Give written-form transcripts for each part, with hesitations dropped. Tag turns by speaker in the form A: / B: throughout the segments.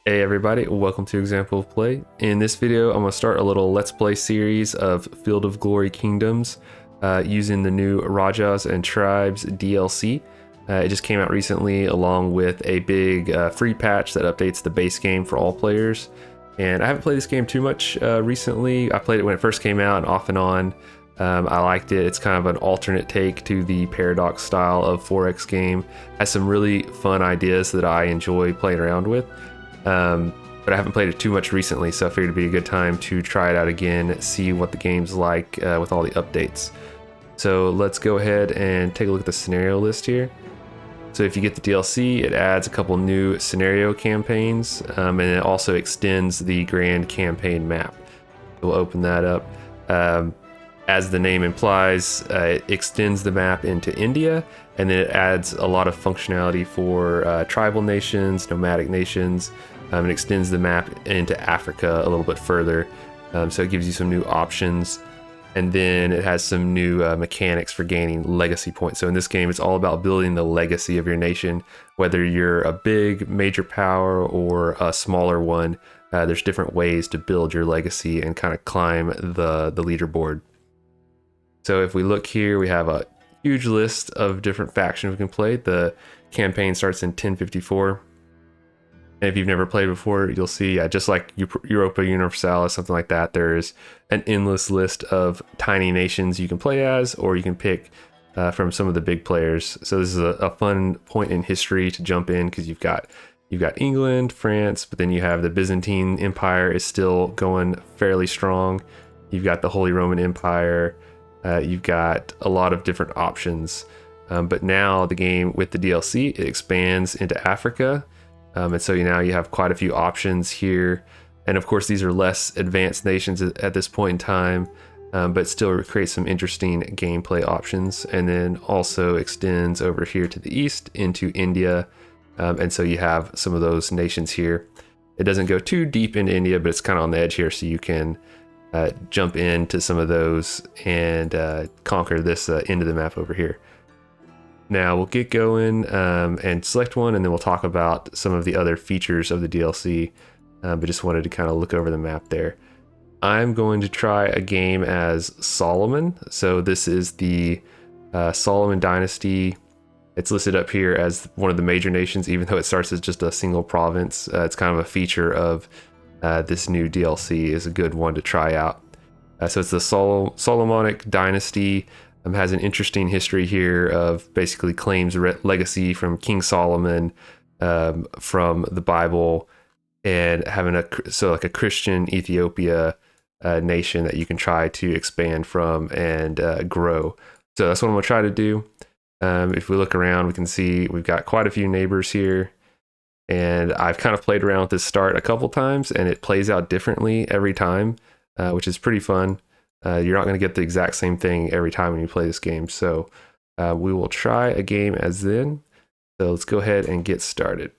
A: Hey everybody, welcome to Example of Play. In this video, I'm going to start a little Let's Play series of Field of Glory Kingdoms using the new Rajas and Tribes DLC. It just came out recently along with a big free patch that updates the base game for all players. And I haven't played this game too much recently. I played it when it first came out and off and on. I liked it. It's kind of an alternate take to the Paradox style of 4X game. Has some really fun ideas that I enjoy playing around with. But I haven't played it too much recently, so I figured it'd be a good time to try it out again, see what the game's like with all the updates. So let's go ahead and take a look at the scenario list here. So if you get the DLC, it adds a couple new scenario campaigns, and it also extends the grand campaign map. We'll open that up. As the name implies, it extends the map into India, and then it adds a lot of functionality for tribal nations, nomadic nations. It extends the map into Africa a little bit further, so it gives you some new options. And then it has some new mechanics for gaining legacy points. So in this game, it's all about building the legacy of your nation. Whether you're a big major power or a smaller one, there's different ways to build your legacy and kind of climb the leaderboard. So if we look here, we have a huge list of different factions we can play. The campaign starts in 1054. And if you've never played before, you'll see, just like Europa Universalis, something like that, there's an endless list of tiny nations you can play as, or you can pick from some of the big players. So this is a fun point in history to jump in, because you've got England, France, but then you have the Byzantine Empire is still going fairly strong. You've got the Holy Roman Empire. You've got a lot of different options. But now the game with the DLC, it expands into Africa. And so now you have quite a few options here. And of course, these are less advanced nations at this point in time, but still creates some interesting gameplay options. And then also extends over here to the east into India. And so you have some of those nations here. It doesn't go too deep into India, but it's kind of on the edge here, so you can jump into some of those and conquer this end of the map over here. Now we'll get going and select one, and then we'll talk about some of the other features of the DLC, but just wanted to kind of look over the map there. I'm going to try a game as Solomon. So this is the Solomonic Dynasty. It's listed up here as one of the major nations, even though it starts as just a single province. It's kind of a feature of this new DLC, is a good one to try out. So it's the Solomonic Dynasty. Has an interesting history here of basically claims legacy from King Solomon from the Bible, and having like a Christian Ethiopia nation that you can try to expand from and grow. So that's what I'm gonna try to do. If we look around, we can see we've got quite a few neighbors here, and I've kind of played around with this start a couple times, and it plays out differently every time, which is pretty fun. You're not going to get the exact same thing every time when you play this game. So we will try a game as then. So let's go ahead and get started.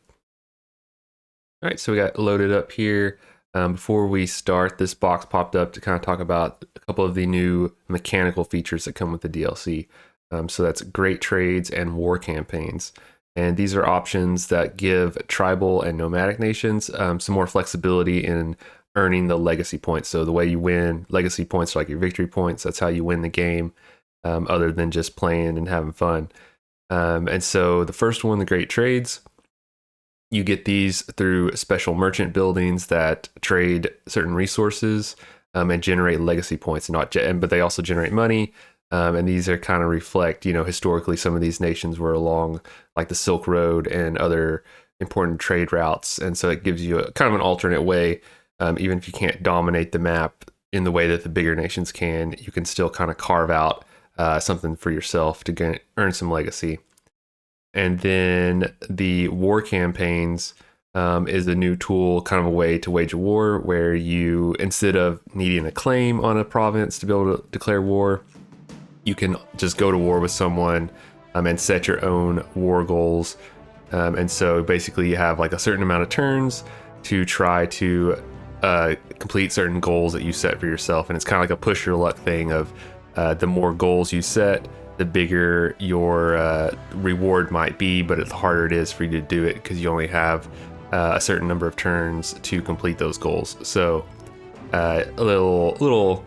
A: All right, so we got loaded up here. Before we start, this box popped up to kind of talk about a couple of the new mechanical features that come with the DLC. So that's great trades and war campaigns. And these are options that give tribal and nomadic nations some more flexibility in earning the legacy points. So the way you win legacy points are like your victory points. That's how you win the game, other than just playing and having fun. And so the first one, the great trades, you get these through special merchant buildings that trade certain resources and generate legacy points, but they also generate money. And these are kind of reflect, historically some of these nations were along like the Silk Road and other important trade routes. And so it gives you a kind of an alternate way. Even if you can't dominate the map in the way that the bigger nations can, you can still kind of carve out something for yourself to earn some legacy. And then the war campaigns is a new tool, kind of a way to wage a war, where you, instead of needing a claim on a province to be able to declare war, you can just go to war with someone and set your own war goals. And so basically you have like a certain amount of turns to try to complete certain goals that you set for yourself. And it's kind of like a push your luck thing of the more goals you set, the bigger your reward might be, but the harder it is for you to do it, because you only have a certain number of turns to complete those goals. So a little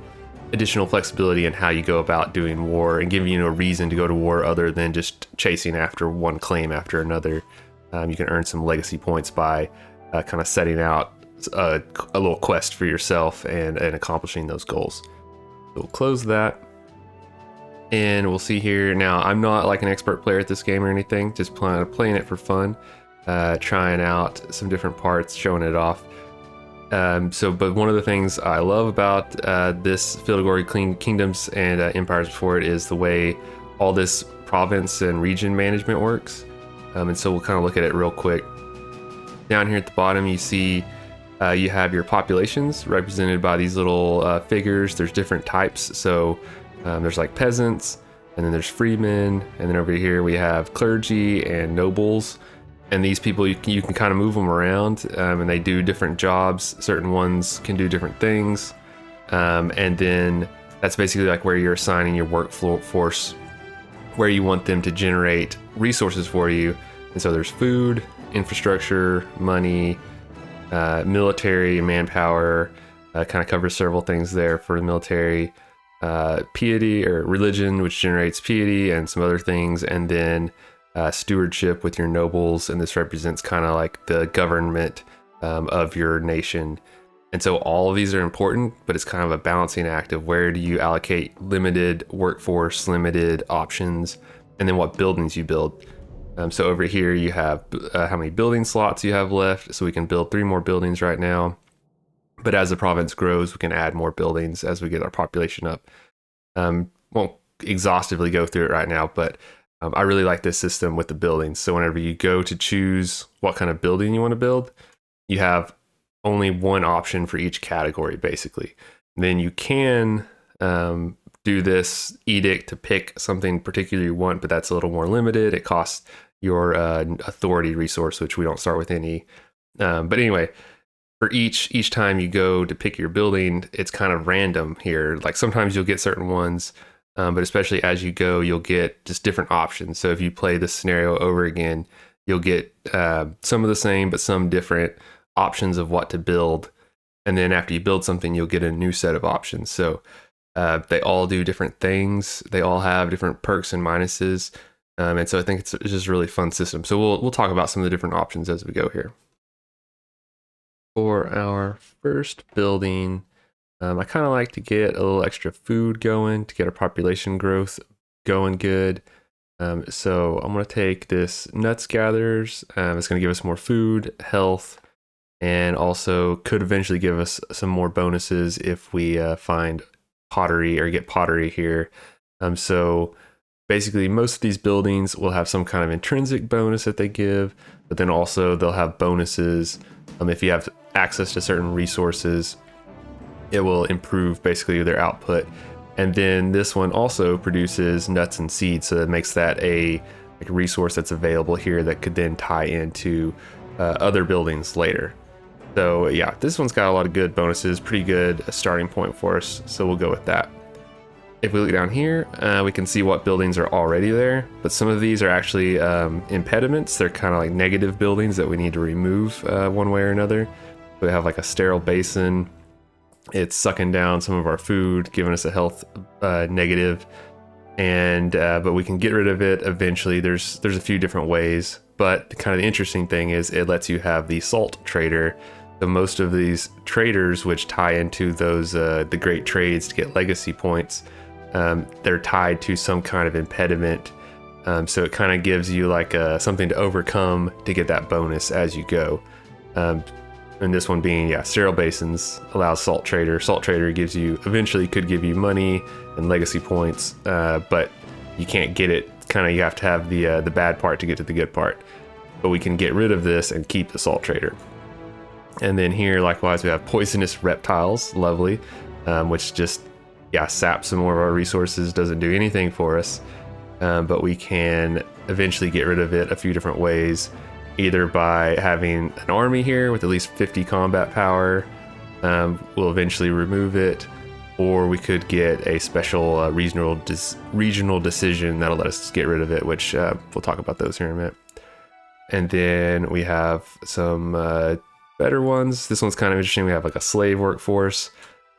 A: additional flexibility in how you go about doing war and giving you a reason to go to war other than just chasing after one claim after another. You can earn some legacy points by kind of setting out a little quest for yourself and accomplishing those goals. So we'll close that. And we'll see here. Now, I'm not like an expert player at this game or anything, just playing it for fun, trying out some different parts, showing it off. But one of the things I love about this Field of Glory Kingdoms and Empires Before it is the way all this province and region management works. And so we'll kind of look at it real quick. Down here at the bottom, you see you have your populations represented by these little figures. There's different types. So there's like peasants, and then there's freemen, and then over here we have clergy and nobles. And these people, you can kind of move them around, and they do different jobs. Certain ones can do different things. And then that's basically like where you're assigning your workforce, where you want them to generate resources for you. And so there's food, infrastructure, money, military, manpower, kind of covers several things there for the military. Piety or religion, which generates piety and some other things, and then stewardship with your nobles, and this represents kind of like the government of your nation. And so all of these are important, but it's kind of a balancing act of where do you allocate limited workforce, limited options, and then what buildings you build. So over here you have how many building slots you have left, so we can build 3 more buildings right now. But as the province grows, we can add more buildings as we get our population up. Won't exhaustively go through it right now, but I really like this system with the buildings. So whenever you go to choose what kind of building you want to build, you have only one option for each category, basically. And then you can do this edict to pick something particular you want, but that's a little more limited. It costs your authority resource, which we don't start with any. But anyway, for each time you go to pick your building, it's kind of random here. Like sometimes you'll get certain ones, but especially as you go, you'll get just different options. So if you play this scenario over again, you'll get some of the same, but some different options of what to build. And then after you build something, you'll get a new set of options. So they all do different things. They all have different perks and minuses. And so I think it's just a really fun system. So we'll talk about some of the different options as we go here. For our first building, I kind of like to get a little extra food going to get our population growth going good. So I'm going to take this nuts gatherers. It's going to give us more food, health, and also could eventually give us some more bonuses if we find pottery or get pottery here. So basically most of these buildings will have some kind of intrinsic bonus that they give, but then also they'll have bonuses. If you have access to certain resources, it will improve basically their output. And then this one also produces nuts and seeds, so that makes that a resource that's available here that could then tie into other buildings later. So yeah, this one's got a lot of good bonuses, pretty good a starting point for us, so we'll go with that. If we look down here, we can see what buildings are already there, but some of these are actually impediments. They're kind of like negative buildings that we need to remove one way or another. We have like a sterile basin. It's sucking down some of our food, giving us a health negative, and but we can get rid of it eventually. There's a few different ways, but kind of the interesting thing is it lets you have the salt trader. So most of these traders, which tie into those the great trades to get legacy points, they're tied to some kind of impediment. So it kind of gives you like something to overcome to get that bonus as you go. And this one being, sterile basins allows salt trader. Salt trader gives you, eventually could give you money and legacy points, but you can't get it. Kind of you have to have the bad part to get to the good part. But we can get rid of this and keep the salt trader. And then here, likewise, we have poisonous reptiles, lovely, which just, saps some more of our resources, doesn't do anything for us, but we can eventually get rid of it a few different ways, either by having an army here with at least 50 combat power, we'll eventually remove it, or we could get a special regional decision that'll let us get rid of it, which we'll talk about those here in a minute. And then we have some better ones. This one's kind of interesting. We have like a slave workforce,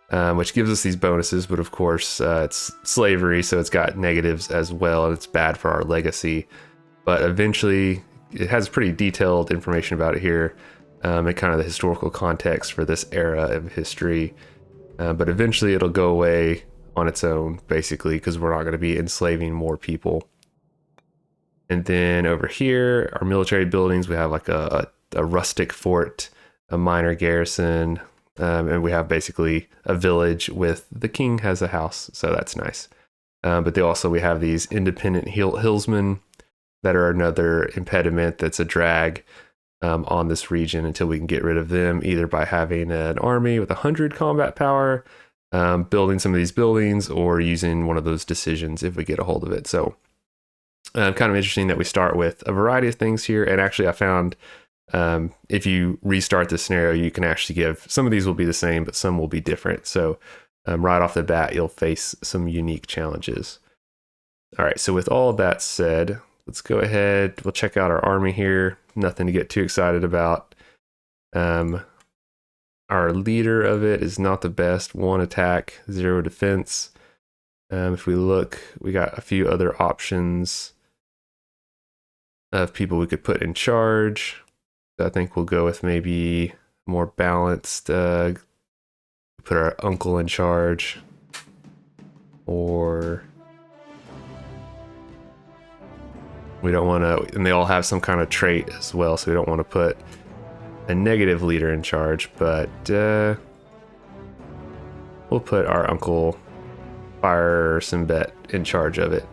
A: which gives us these bonuses, but of course it's slavery, so it's got negatives as well, and it's bad for our legacy. But eventually, it has pretty detailed information about it here, and kind of the historical context for this era of history. But eventually it'll go away on its own, basically, because we're not going to be enslaving more people. And then over here, our military buildings, we have like a rustic fort, a minor garrison, and we have basically a village with the king has a house, so that's nice. But we have these independent hillsmen that are another impediment that's a drag on this region until we can get rid of them, either by having an army with 100 combat power, building some of these buildings, or using one of those decisions if we get a hold of it. So kind of interesting that we start with a variety of things here. And actually I found if you restart the scenario, you can actually give, some of these will be the same, but some will be different. So right off the bat, you'll face some unique challenges. All right, so with all of that said, let's go ahead, we'll check out our army here. Nothing to get too excited about. Our leader of it is not the best. 1 attack, 0 defense. If we look, we got a few other options of people we could put in charge. So I think we'll go with maybe more balanced, put our uncle in charge, or we don't want to, and they all have some kind of trait as well, so we don't want to put a negative leader in charge, but we'll put our uncle Fire Simbet in charge of it.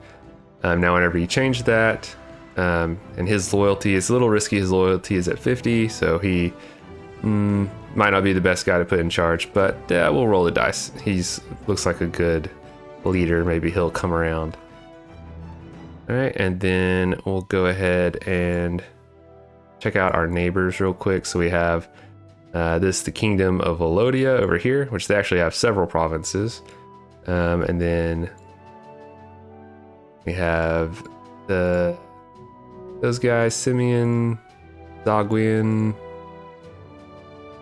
A: Now whenever you change that, and his loyalty is a little risky, his loyalty is at 50, so he might not be the best guy to put in charge, but we'll roll the dice. He's looks like a good leader, maybe he'll come around. All right, and then we'll go ahead and check out our neighbors real quick. So we have the kingdom of Volodia over here, which they actually have several provinces. And then we have those guys, Simeon, Zagwian.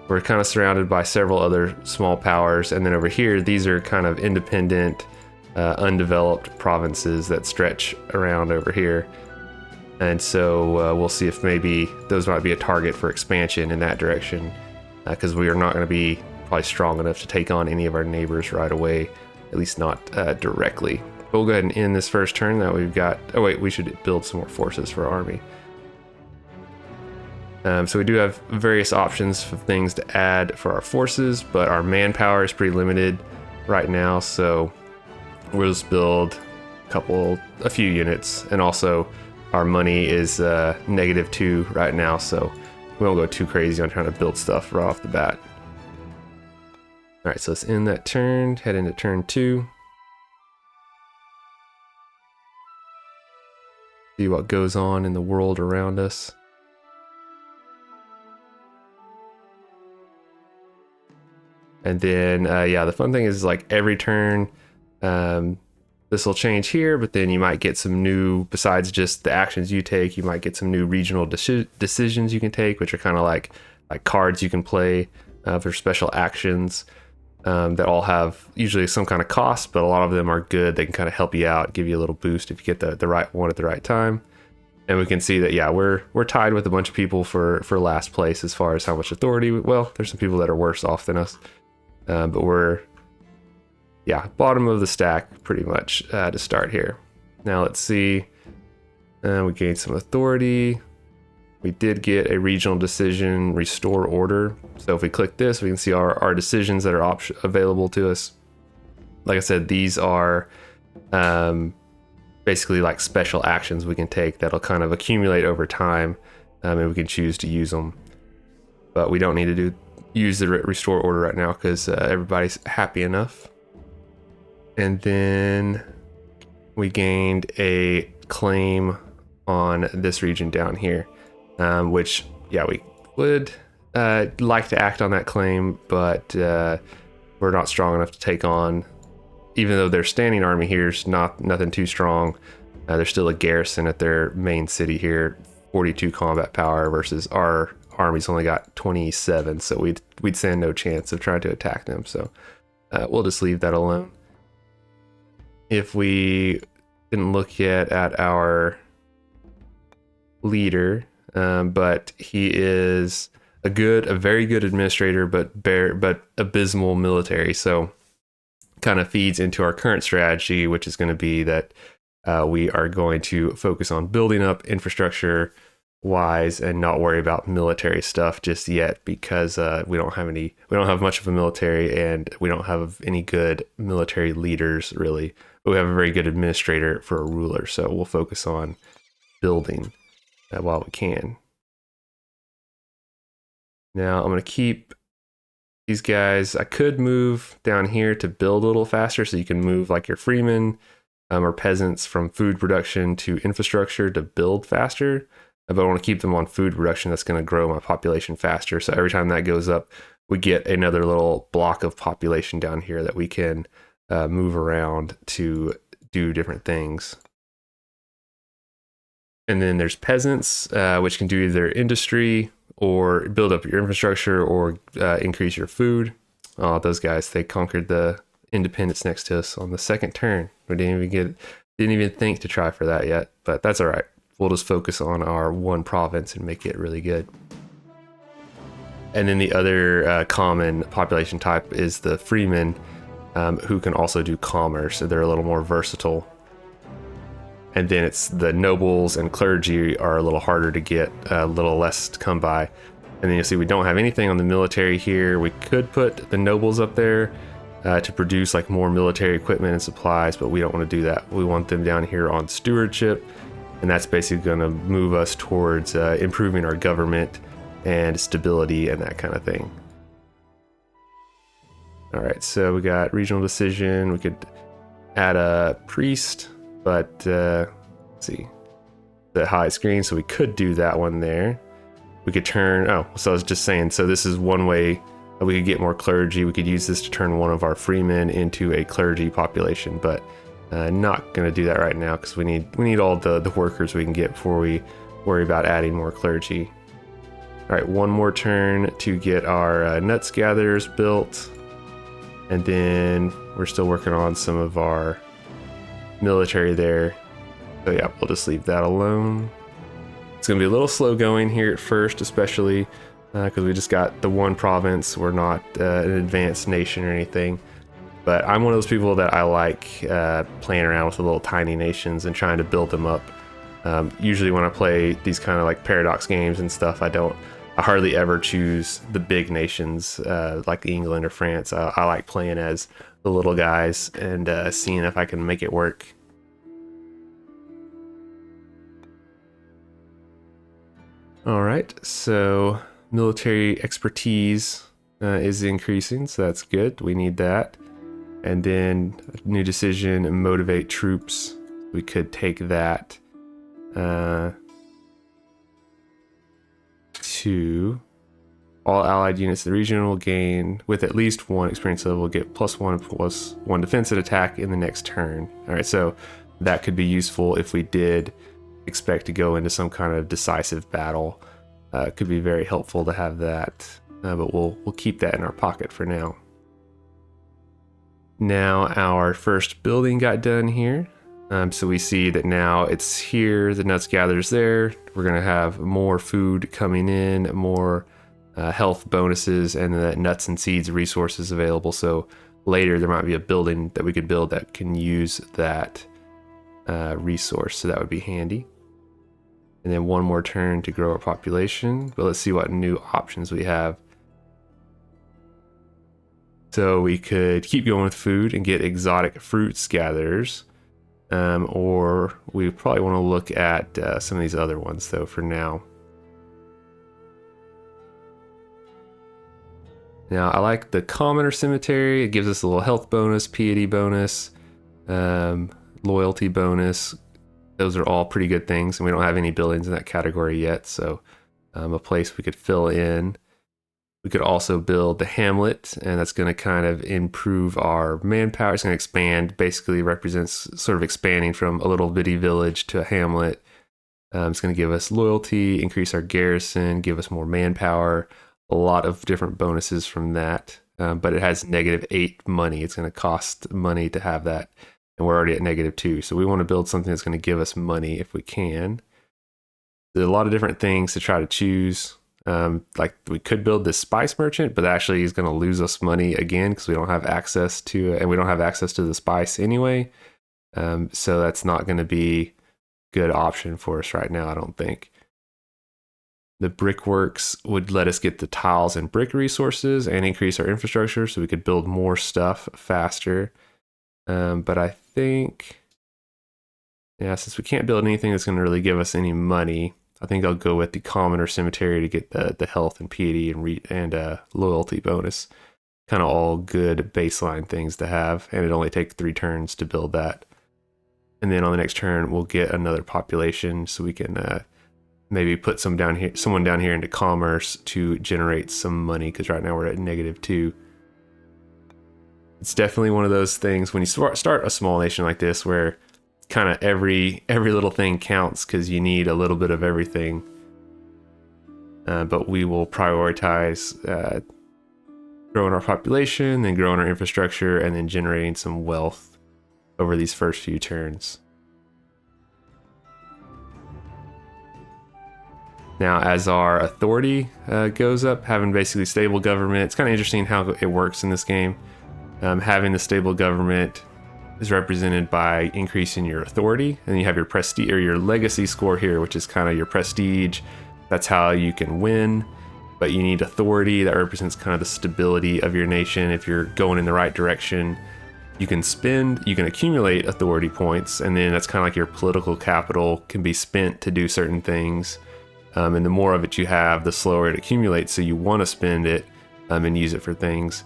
A: We're kind of surrounded by several other small powers. And then over here, these are kind of independent, undeveloped provinces that stretch around over here. And so we'll see if maybe those might be a target for expansion in that direction, because we are not going to be probably strong enough to take on any of our neighbors right away, at least not directly. But we'll go ahead and end this first turn. That we've got, oh wait, we should build some more forces for our army. So we do have various options for things to add for our forces, but our manpower is pretty limited right now, so we'll just build a few units. And also our money is -2 right now, so we won't go too crazy on trying to build stuff right off the bat. All right, so let's end that turn, head into turn 2. See what goes on in the world around us. And then, yeah, the fun thing is like every turn, this will change here, but then you might get some new, besides just the actions you take, you might get some new regional decisions you can take, which are kind of like cards you can play for special actions that all have usually some kind of cost, but a lot of them are good. They can kind of help you out, give you a little boost if you get the right one at the right time. And we can see that, yeah, we're tied with a bunch of people for last place as far as how much authority. Well, there's some people that are worse off than us. But we're, yeah, bottom of the stack pretty much to start here. Now let's see. We gained some authority. We did get a regional decision, restore order. So if we click this, we can see our decisions that are available to us. Like I said, these are basically like special actions we can take that'll kind of accumulate over time, and we can choose to use them. But we don't need to use the restore order right now because everybody's happy enough. And then we gained a claim on this region down here, which, yeah, we would like to act on that claim, but we're not strong enough to take on, even though their standing army here is nothing too strong. There's still a garrison at their main city here, 42 combat power versus our army's only got 27, so we'd stand no chance of trying to attack them. So we'll just leave that alone. If we didn't look yet at our leader, but he is a very good administrator, but abysmal military. So kind of feeds into our current strategy, which is going to be that we are going to focus on building up infrastructure wise and not worry about military stuff just yet, because we don't have much of a military, and we don't have any good military leaders really, but we have a very good administrator for a ruler. So we'll focus on building while we can. Now I'm going to keep these guys. I could move down here to build a little faster, so you can move like your freemen or peasants from food production to infrastructure to build faster. But I want to keep them on food production. That's going to grow my population faster. So every time that goes up, we get another little block of population down here that we can move around to do different things. And then there's peasants, which can do either industry or build up your infrastructure or increase your food. Oh, those guys, they conquered the independence next to us on the second turn. We didn't even think to try for that yet, but that's all right. We'll just focus on our one province and make it really good. And then the other common population type is the freemen, who can also do commerce, so they're a little more versatile. And then it's the nobles and clergy are a little harder to get, a little less to come by. And then you'll see we don't have anything on the military here. We could put the nobles up there to produce like more military equipment and supplies, but we don't want to do that. We want them down here on stewardship, and that's basically going to move us towards improving our government and stability and that kind of thing. All right, so we got regional decision. We could add a priest, but let's see, the high screen, so we could do that one there. We could turn, so I was just saying, so this is one way that we could get more clergy. We could use this to turn one of our freemen into a clergy population, but not going to do that right now because we need all the workers we can get before we worry about adding more clergy. All right, one more turn to get our nuts gatherers built, and then we're still working on some of our military there. So yeah, we'll just leave that alone. It's gonna be a little slow going here at first, especially because we just got the one province. We're not an advanced nation or anything, but I'm one of those people that I like playing around with the little tiny nations and trying to build them up. Usually when I play these kind of like paradox games and stuff, I hardly ever choose the big nations like England or France. I like playing as the little guys and seeing if I can make it work. All right, so military expertise is increasing, so that's good. We need that. And then a new decision, motivate troops. We could take that to all allied units. The region will gain, with at least one experience level, will get +1/+1 defense and attack in the next turn. All right, so that could be useful if we did expect to go into some kind of decisive battle. It could be very helpful to have that, but we'll keep that in our pocket for now. Now our first building got done here. So we see that now it's here, the nuts gatherers there. We're gonna have more food coming in, more health bonuses, and the nuts and seeds resources available. So later there might be a building that we could build that can use that resource, so that would be handy. And then one more turn to grow our population, but let's see what new options we have. So we could keep going with food and get exotic fruits gatherers, or we probably want to look at some of these other ones though for now. Now I like the commoner cemetery. It gives us a little health bonus, piety bonus, loyalty bonus. Those are all pretty good things, and we don't have any buildings in that category yet, so a place we could fill in. We could also build the hamlet, and that's going to kind of improve our manpower. It's going to expand, basically represents sort of expanding from a little bitty village to a hamlet. It's going to give us loyalty, increase our garrison, give us more manpower, a lot of different bonuses from that. But it has -8 money. It's going to cost money to have that. And we're already at -2. So we want to build something that's going to give us money if we can. There's a lot of different things to try to choose. Like we could build this spice merchant, but actually he's going to lose us money again because we don't have access to it, and we don't have access to the spice anyway. So that's not going to be a good option for us right now, I don't think. The brickworks would let us get the tiles and brick resources and increase our infrastructure so we could build more stuff faster. But I think, yeah, since we can't build anything that's going to really give us any money, I think I'll go with the commoner cemetery to get the health and piety and loyalty bonus. Kind of all good baseline things to have, and it only takes 3 turns to build that. And then on the next turn, we'll get another population so we can maybe put someone down here into commerce to generate some money, because right now we're at -2. It's definitely one of those things when you start a small nation like this where kind of every little thing counts because you need a little bit of everything. But we will prioritize growing our population, then growing our infrastructure, and then generating some wealth over these first few turns. Now, as our authority goes up, having basically stable government, it's kind of interesting how it works in this game. Having the stable government is represented by increasing your authority, and you have your prestige or your legacy score here, which is kind of your prestige. That's how you can win, but you need authority that represents kind of the stability of your nation. If you're going in the right direction, you can accumulate authority points, and then that's kind of like your political capital can be spent to do certain things. And the more of it you have, the slower it accumulates, so you want to spend it and use it for things.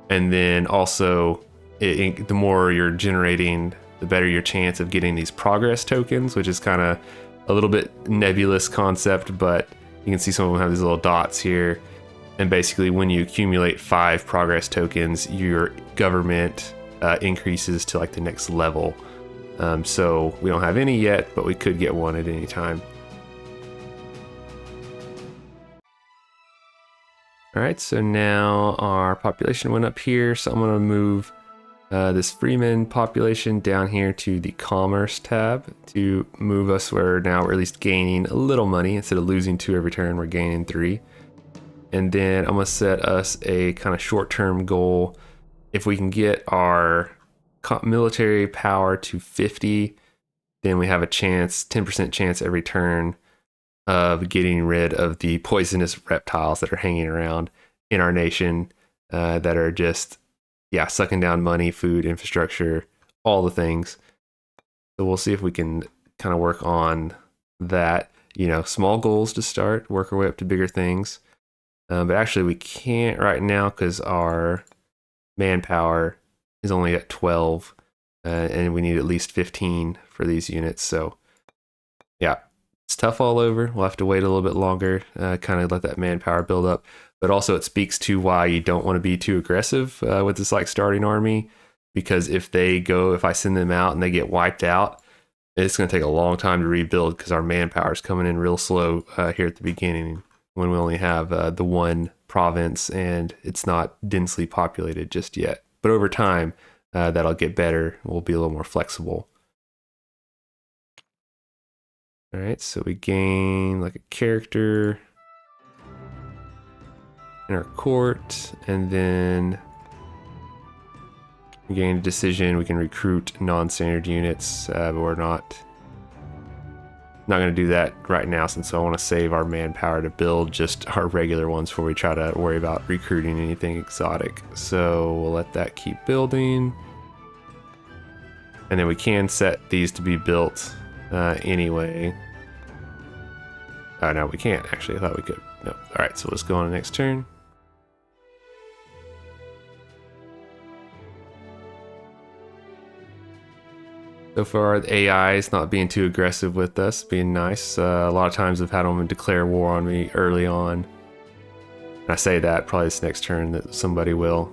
A: And then also, the more you're generating, the better your chance of getting these progress tokens, which is kind of a little bit nebulous concept, but you can see some of them have these little dots here. And basically, when you accumulate 5 progress tokens, your government increases to like the next level. So we don't have any yet, but we could get one at any time. All right, so now our population went up here, so I'm going to move this Freeman population down here to the Commerce tab to move us where now we're at least gaining a little money. Instead of losing 2 every turn, we're gaining 3. And then I'm going to set us a kind of short-term goal. If we can get our military power to 50, then we have a chance, 10% chance every turn of getting rid of the poisonous reptiles that are hanging around in our nation that are just, yeah, sucking down money, food, infrastructure, all the things. So we'll see if we can kind of work on that, small goals to start, work our way up to bigger things. But actually we can't right now because our manpower is only at 12 and we need at least 15 for these units. So yeah, it's tough all over. We'll have to wait a little bit longer, kind of let that manpower build up. But also it speaks to why you don't want to be too aggressive with this like starting army, because if I send them out and they get wiped out, it's going to take a long time to rebuild because our manpower is coming in real slow here at the beginning when we only have the one province and it's not densely populated just yet. But over time, that'll get better. We'll be a little more flexible. All right, so we gain like a character in our court, and then we gain a decision. We can recruit non-standard units, but we're not going to do that right now since I want to save our manpower to build just our regular ones before we try to worry about recruiting anything exotic. So we'll let that keep building. And then we can set these to be built anyway. Oh, no, we can't actually. I thought we could. No. All right, so let's go on to the next turn. So far, the AI is not being too aggressive with us, being nice. A lot of times I've had them declare war on me early on. And I say that probably this next turn that somebody will.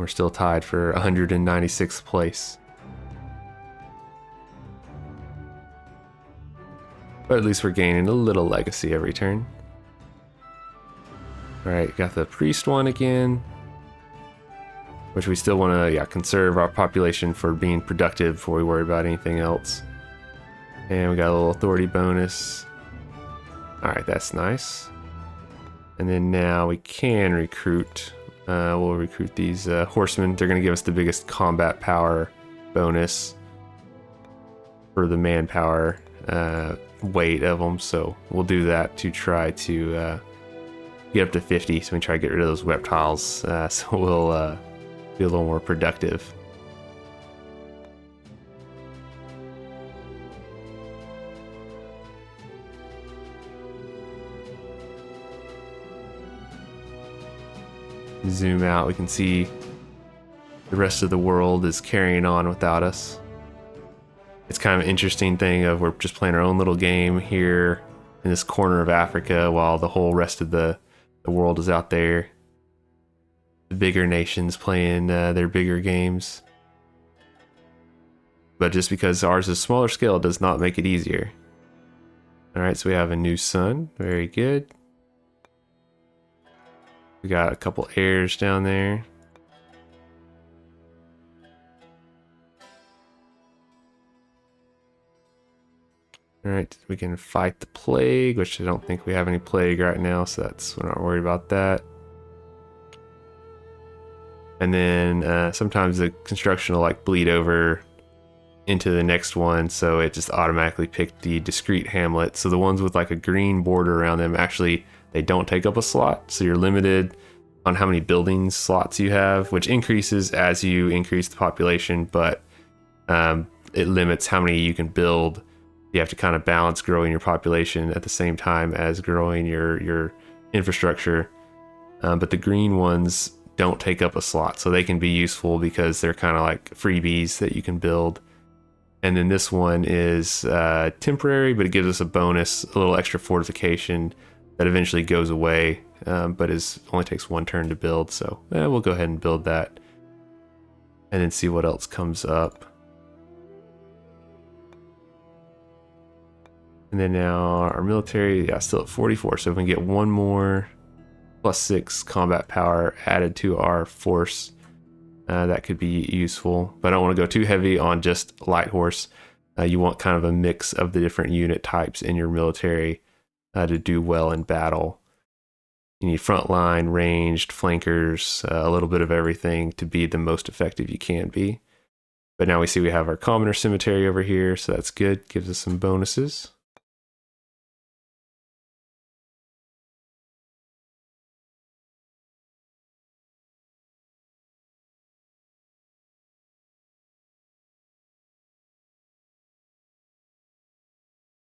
A: We're still tied for 196th place. But at least we're gaining a little legacy every turn. Alright, got the priest one again. Which we still want to conserve our population for being productive before we worry about anything else. And we got a little authority bonus. Alright, that's nice. And then now we can recruit. We'll recruit these horsemen. They're going to give us the biggest combat power bonus for the manpower weight of them. So we'll do that to try to get up to 50. So we can try to get rid of those reptiles. So we'll be a little more productive. Zoom out, we can see the rest of the world is carrying on without us. It's kind of an interesting thing of we're just playing our own little game here in this corner of Africa while the whole rest of the world is out there. The bigger nations playing their bigger games. But just because ours is smaller scale does not make it easier. Alright, so we have a new sun. Very good. We got a couple heirs down there. Alright, we can fight the plague, which I don't think we have any plague right now, so we're not worried about that. And then sometimes the construction will like bleed over into the next one, so it just automatically picked the discrete hamlet. So the ones with like a green border around them, actually they don't take up a slot, so you're limited on how many buildings slots you have, which increases as you increase the population, but it limits how many you can build. You have to kind of balance growing your population at the same time as growing your infrastructure. But the green ones don't take up a slot, so they can be useful because they're kind of like freebies that you can build. And then this one is temporary, but it gives us a bonus, a little extra fortification that eventually goes away, but only takes one turn to build. So we'll go ahead and build that and then see what else comes up. And then now our military, still at 44. So if we can get one more +6 combat power added to our force, that could be useful. But I don't want to go too heavy on just light horse. You want kind of a mix of the different unit types in your military to do well in battle. You need frontline, ranged, flankers, a little bit of everything to be the most effective you can be. But now we see we have our commoner cemetery over here, so that's good. Gives us some bonuses.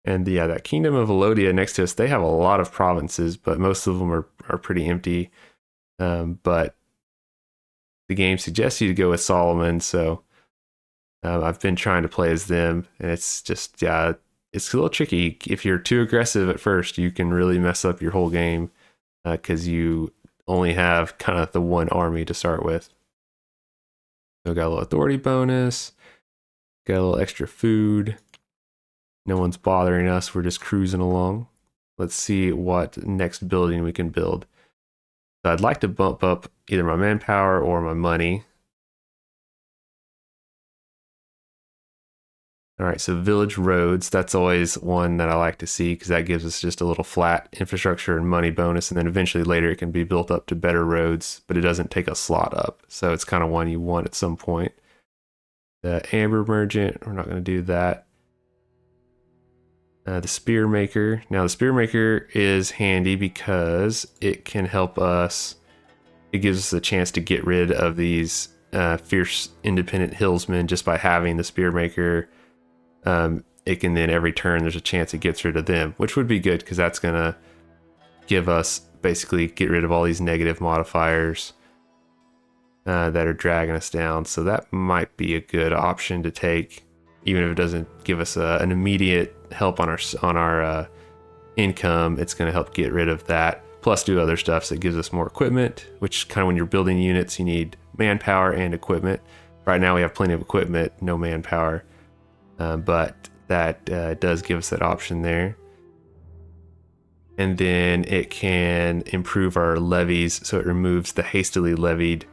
A: And that kingdom of Elodia next to us, they have a lot of provinces, but most of them are pretty empty. But the game suggests you to go with Solomon, so I've been trying to play as them, and it's just, it's a little tricky. If you're too aggressive at first, you can really mess up your whole game because you only have kind of the one army to start with. So got a little authority bonus, got a little extra food. No one's bothering us, we're just cruising along. Let's see what next building we can build. So I'd like to bump up either my manpower or my money. Alright, so village roads, that's always one that I like to see because that gives us just a little flat infrastructure and money bonus, and then eventually later it can be built up to better roads, but it doesn't take a slot up. So it's kind of one you want at some point. The amber merchant, we're not going to do that. The spear maker. Now the spear maker is handy because it can help us. It gives us a chance to get rid of these fierce independent hillsmen just by having the spear maker. It can then every turn there's a chance it gets rid of them, which would be good because that's gonna give us basically get rid of all these negative modifiers that are dragging us down. So that might be a good option to take, even if it doesn't give us an immediate help on our income. It's going to help get rid of that, plus do other stuff. So it gives us more equipment, which kind of when you're building units, you need manpower and equipment. Right now we have plenty of equipment, no manpower, but that does give us that option there. And then it can improve our levies, so it removes the hastily levied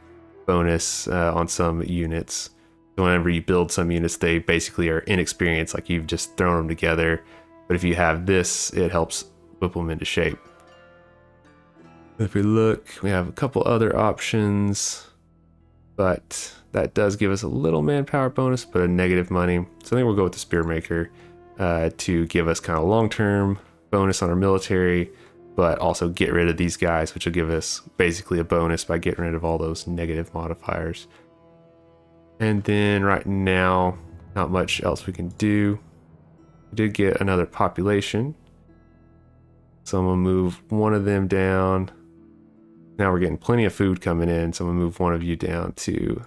A: bonus on some units. So whenever you build some units, they basically are inexperienced, like you've just thrown them together. But if you have this, it helps whip them into shape. If we look, we have a couple other options, but that does give us a little manpower bonus, but a negative money. So I think we'll go with the Spearmaker to give us kind of long-term bonus on our military, but also get rid of these guys, which will give us basically a bonus by getting rid of all those negative modifiers. And then right now, not much else we can do. We did get another population, so I'm gonna move one of them down. Now we're getting plenty of food coming in, so I'm gonna move one of you down to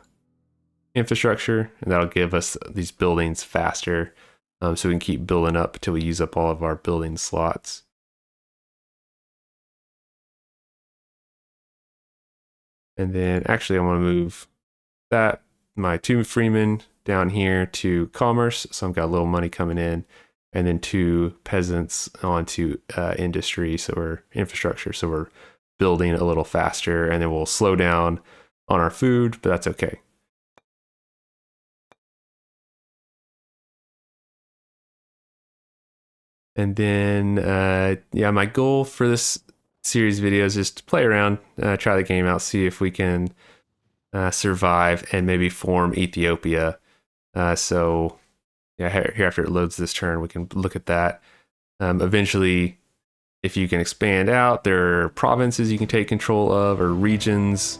A: infrastructure, and that'll give us these buildings faster, so we can keep building up until we use up all of our building slots. And then actually I want to move my 2 freemen down here to commerce, so I've got a little money coming in, and then 2 peasants onto industry, so we're infrastructure, so we're building a little faster, and then we'll slow down on our food, but that's okay. And then yeah, my goal for this series of videos is to play around, try the game out, see if we can survive and maybe form Ethiopia. So yeah, here after it loads this turn, we can look at that. Eventually, if you can expand out, there are provinces you can take control of, or regions,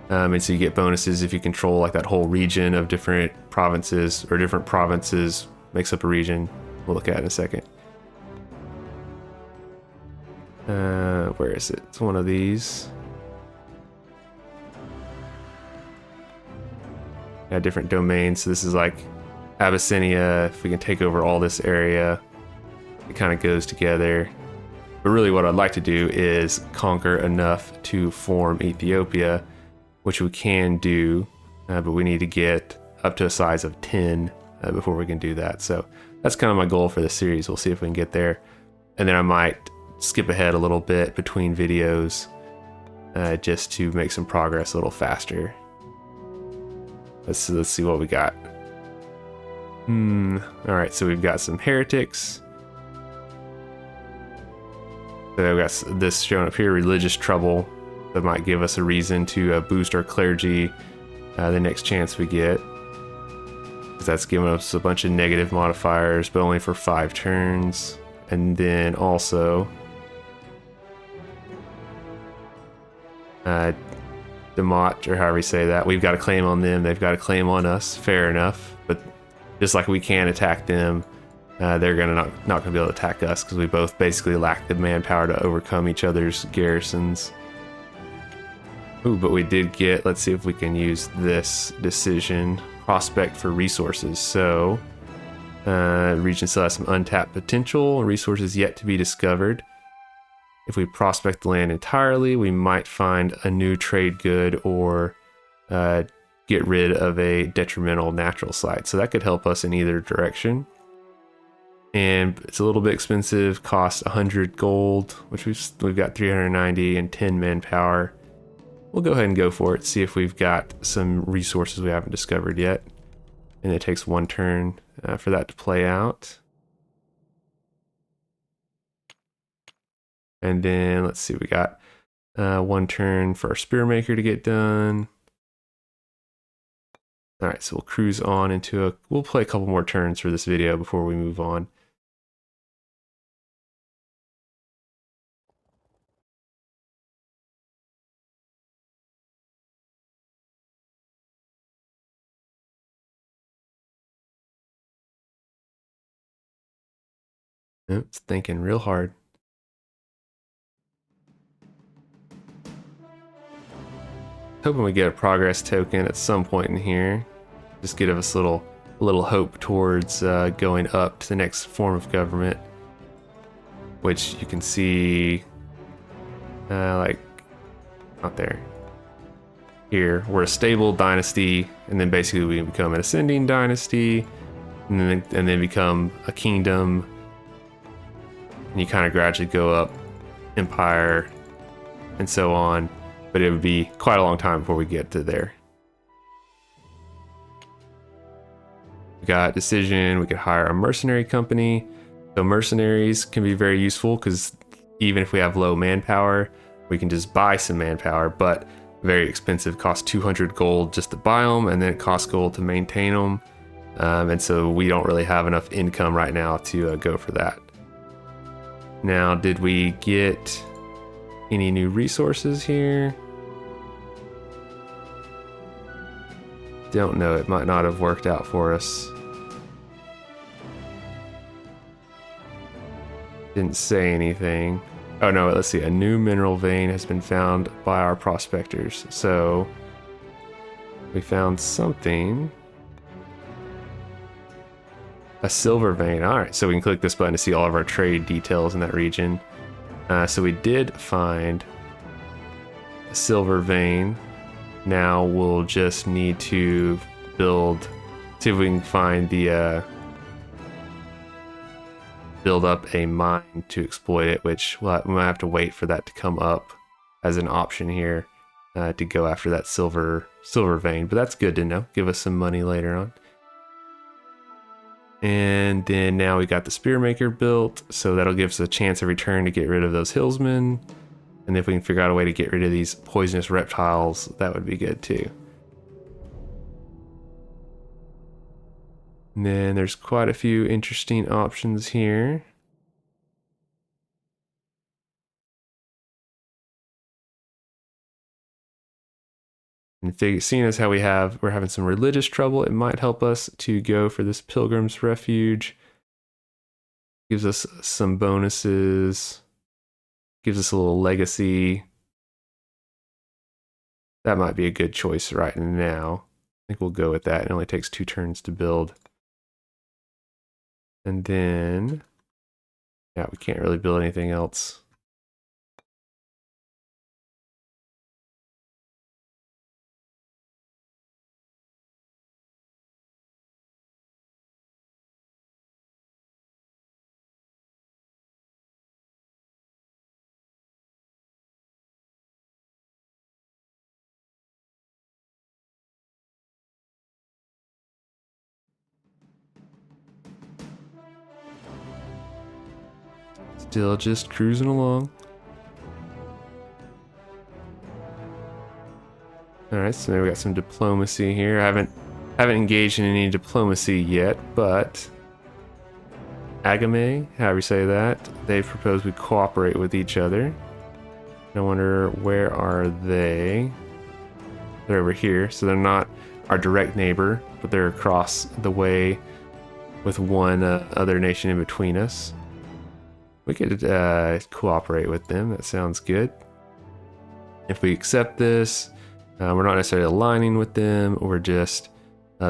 A: and so you get bonuses if you control like that whole region of different provinces, or different provinces makes up a region. We'll look at it in a second. Where is it? It's one of these. Yeah, different domains. So this is like Abyssinia. If we can take over all this area, it kind of goes together. But really what I'd like to do is conquer enough to form Ethiopia, which we can do, but we need to get up to a size of 10 before we can do that. So that's kind of my goal for this series. We'll see if we can get there. And then I might skip ahead a little bit between videos just to make some progress a little faster. Let's see what we got. All right, so we've got some heretics. So we've got this showing up here, religious trouble. That might give us a reason to boost our clergy the next chance we get. Because that's giving us a bunch of negative modifiers, but only for 5 turns. And then also Demot, or however you say that, we've got a claim on them, they've got a claim on us, fair enough. But just like we can attack them, they're not gonna be able to attack us, because we both basically lack the manpower to overcome each other's garrisons. Ooh, but we did get, let's see if we can use this decision, prospect for resources. So region still has some untapped potential, resources yet to be discovered. If we prospect the land entirely, we might find a new trade good, or get rid of a detrimental natural site. So that could help us in either direction. And it's a little bit expensive, costs 100 gold, which we've got 390 and 10 manpower. We'll go ahead and go for it, see if we've got some resources we haven't discovered yet. And it takes 1 turn for that to play out. And then let's see, we got 1 turn for our Spearmaker to get done. All right, so we'll cruise on into we'll play a couple more turns for this video before we move on. It's thinking real hard. Hoping we get a progress token at some point in here. Just give us a little hope towards going up to the next form of government, which you can see like not there. here. We're a stable dynasty, and then basically we become an ascending dynasty, and then become a kingdom, and you kind of gradually go up empire and so on, but it would be quite a long time before we get to there. We got decision. We could hire a mercenary company. So mercenaries can be very useful because even if we have low manpower, we can just buy some manpower, but very expensive, cost 200 gold just to buy them, and then it costs gold to maintain them. And so we don't really have enough income right now to go for that. Now, did we get any new resources here? Don't know, it might not have worked out for us. Didn't say anything. Oh no, let's see, a new mineral vein has been found by our prospectors. So we found something. A silver vein. All right, so we can click this button to see all of our trade details in that region. So we did find a silver vein. Now we'll just need to see if we can find the build up a mine to exploit it, which we might have to wait for that to come up as an option here to go after that silver vein. But that's good to know. Give us some money later on. And then now we got the spearmaker built, so that'll give us a chance every turn to get rid of those hillsmen. And if we can figure out a way to get rid of these poisonous reptiles, that would be good too. And then there's quite a few interesting options here. And seeing as how we're having some religious trouble, it might help us to go for this pilgrim's refuge. Gives us some bonuses. Gives us a little legacy. That might be a good choice right now. I think we'll go with that. It only takes 2 turns to build. And then, yeah, we can't really build anything else. Still just cruising along. All right, so now we got some diplomacy here. I haven't engaged in any diplomacy yet, but Agame, however you say that, they've proposed we cooperate with each other. I wonder, where are they? They're over here, so they're not our direct neighbor, but they're across the way with one other nation in between us. We could cooperate with them. That sounds good. If we accept this, we're not necessarily aligning with them. We're just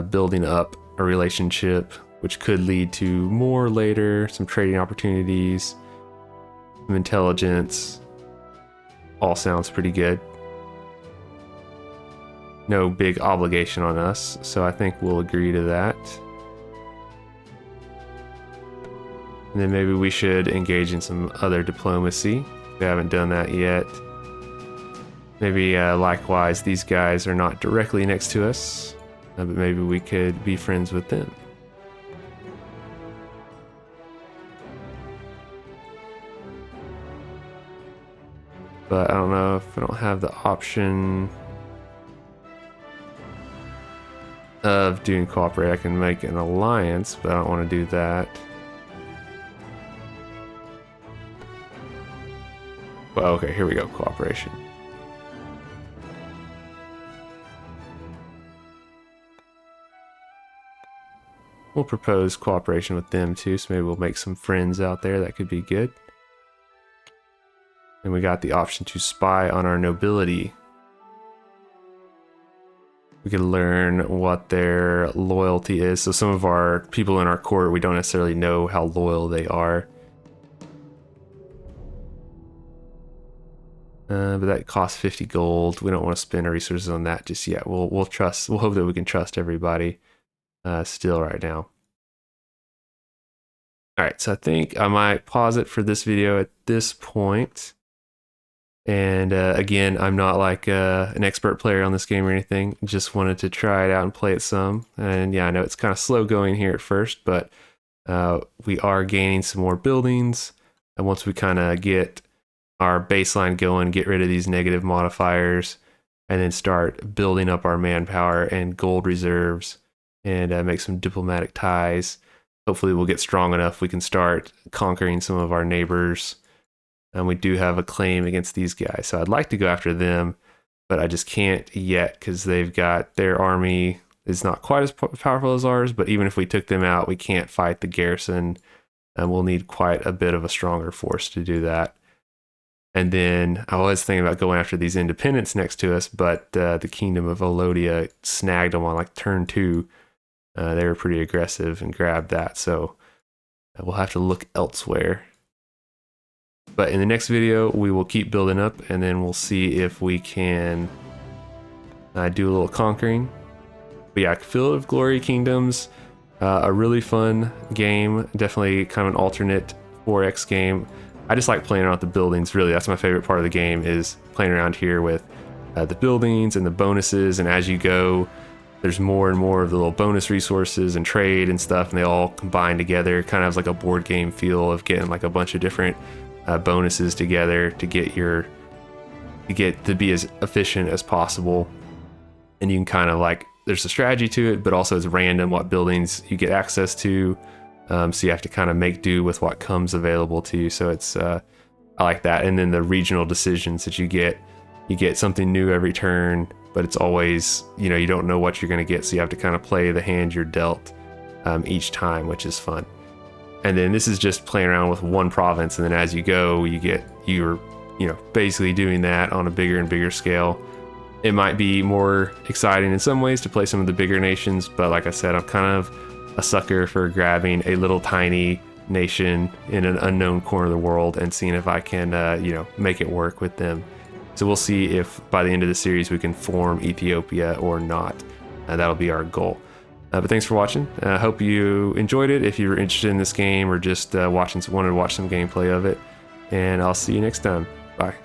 A: building up a relationship, which could lead to more later, some trading opportunities, some intelligence. All sounds pretty good. No big obligation on us, so I think we'll agree to that. And then maybe we should engage in some other diplomacy. We haven't done that yet. Maybe likewise, these guys are not directly next to us, but maybe we could be friends with them. But I don't know if I don't have the option of doing cooperate. I can make an alliance, but I don't want to do that. Well, okay, here we go, cooperation. We'll propose cooperation with them too, so maybe we'll make some friends out there. That could be good. And we got the option to spy on our nobility. We can learn what their loyalty is. So some of our people in our court, we don't necessarily know how loyal they are. But that costs 50 gold. We don't want to spend our resources on that just yet. We'll hope that we can trust everybody still right now. All right, so I think I might pause it for this video at this point. And again, I'm not like an expert player on this game or anything. Just wanted to try it out and play it some. And yeah, I know it's kind of slow going here at first, but we are gaining some more buildings. And once we kind of get our baseline going, get rid of these negative modifiers, and then start building up our manpower and gold reserves and make some diplomatic ties. Hopefully we'll get strong enough we can start conquering some of our neighbors. And we do have a claim against these guys, so I'd like to go after them, but I just can't yet because they've got their army is not quite as powerful as ours, but even if we took them out, we can't fight the garrison, and we'll need quite a bit of a stronger force to do that. And then I was thinking about going after these independents next to us, but the Kingdom of Olodia snagged them on like turn 2. They were pretty aggressive and grabbed that, so we'll have to look elsewhere. But in the next video, we will keep building up, and then we'll see if we can do a little conquering. But yeah, Field of Glory Kingdoms, a really fun game. Definitely kind of an alternate 4X game. I just like playing around with the buildings, really. That's my favorite part of the game, is playing around here with the buildings and the bonuses. And as you go, there's more and more of the little bonus resources and trade and stuff, and they all combine together. Kind of has like a board game feel of getting like a bunch of different bonuses together to get to be as efficient as possible. And you can kind of like, there's a strategy to it, but also it's random what buildings you get access to. So you have to kind of make do with what comes available to you. So it's I like that. And then the regional decisions that you get something new every turn, but it's always, you don't know what you're going to get, so you have to kind of play the hand you're dealt each time, which is fun. And then this is just playing around with one province, and then as you go, you're basically doing that on a bigger and bigger scale. It might be more exciting in some ways to play some of the bigger nations, but like I said, I'm kind of a sucker for grabbing a little tiny nation in an unknown corner of the world and seeing if I can make it work with them. So we'll see if by the end of the series we can form Ethiopia or not. That'll be our goal. But thanks for watching. I hope you enjoyed it. If you were interested in this game or just wanted to watch some gameplay of it, and I'll see you next time. Bye.